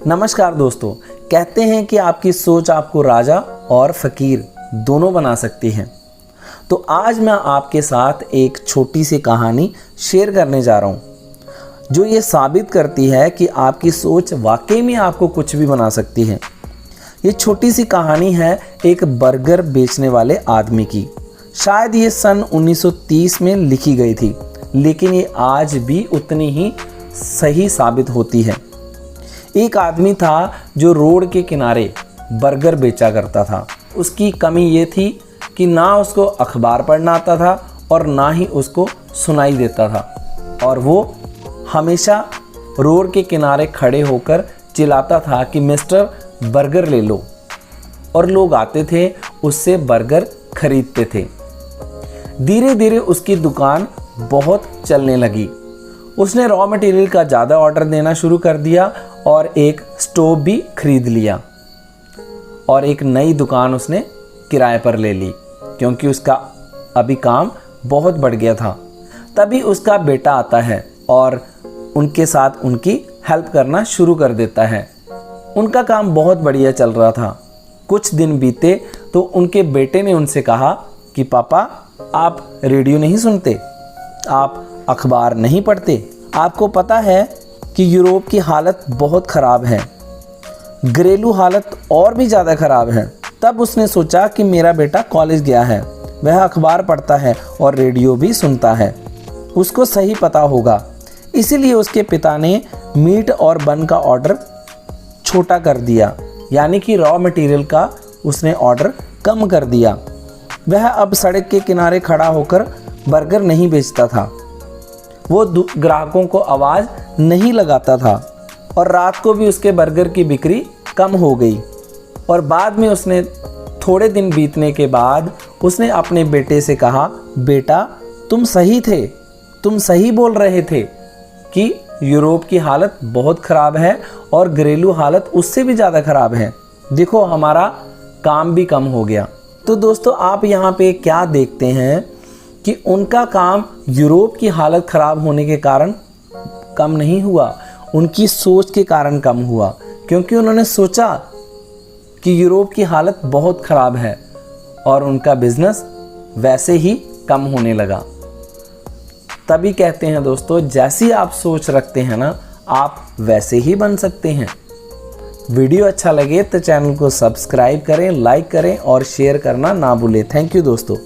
नमस्कार दोस्तों, कहते हैं कि आपकी सोच आपको राजा और फकीर दोनों बना सकती है। तो आज मैं आपके साथ एक छोटी सी कहानी शेयर करने जा रहा हूँ जो ये साबित करती है कि आपकी सोच वाकई में आपको कुछ भी बना सकती है। ये छोटी सी कहानी है एक बर्गर बेचने वाले आदमी की। शायद ये सन 1930 में लिखी गई थी, लेकिन ये आज भी उतनी ही सही साबित होती है। एक आदमी था जो रोड के किनारे बर्गर बेचा करता था। उसकी कमी ये थी कि ना उसको अखबार पढ़ना आता था और ना ही उसको सुनाई देता था, और वो हमेशा रोड के किनारे खड़े होकर चिल्लाता था कि मिस्टर बर्गर ले लो, और लोग आते थे उससे बर्गर खरीदते थे। धीरे धीरे उसकी दुकान बहुत चलने लगी। उसने रॉ मटेरियल का ज़्यादा ऑर्डर देना शुरू कर दिया और एक स्टोव भी खरीद लिया और एक नई दुकान उसने किराए पर ले ली, क्योंकि उसका अभी काम बहुत बढ़ गया था। तभी उसका बेटा आता है और उनके साथ उनकी हेल्प करना शुरू कर देता है। उनका काम बहुत बढ़िया चल रहा था। कुछ दिन बीते तो उनके बेटे ने उनसे कहा कि पापा, आप रेडियो नहीं सुनते, आप अखबार नहीं पढ़ते, आपको पता है कि यूरोप की हालत बहुत ख़राब है, घरेलू हालत और भी ज़्यादा ख़राब है। तब उसने सोचा कि मेरा बेटा कॉलेज गया है, वह अखबार पढ़ता है और रेडियो भी सुनता है, उसको सही पता होगा। इसीलिए उसके पिता ने मीट और बन का ऑर्डर छोटा कर दिया, यानी कि रॉ मटेरियल का उसने ऑर्डर कम कर दिया। वह अब सड़क के किनारे खड़ा होकर बर्गर नहीं बेचता था, वो ग्राहकों को आवाज़ नहीं लगाता था, और रात को भी उसके बर्गर की बिक्री कम हो गई। और बाद में उसने थोड़े दिन बीतने के बाद उसने अपने बेटे से कहा, बेटा तुम सही थे, तुम सही बोल रहे थे कि यूरोप की हालत बहुत ख़राब है और घरेलू हालत उससे भी ज़्यादा ख़राब है। देखो हमारा काम भी कम हो गया। तो दोस्तों, आप यहाँ पे क्या देखते हैं कि उनका काम यूरोप की हालत ख़राब होने के कारण कम नहीं हुआ, उनकी सोच के कारण कम हुआ, क्योंकि उन्होंने सोचा कि यूरोप की हालत बहुत ख़राब है और उनका बिजनेस वैसे ही कम होने लगा। तभी कहते हैं दोस्तों, जैसी आप सोच रखते हैं ना, आप वैसे ही बन सकते हैं। वीडियो अच्छा लगे तो चैनल को सब्सक्राइब करें, लाइक करें और शेयर करना ना भूलें। थैंक यू दोस्तों।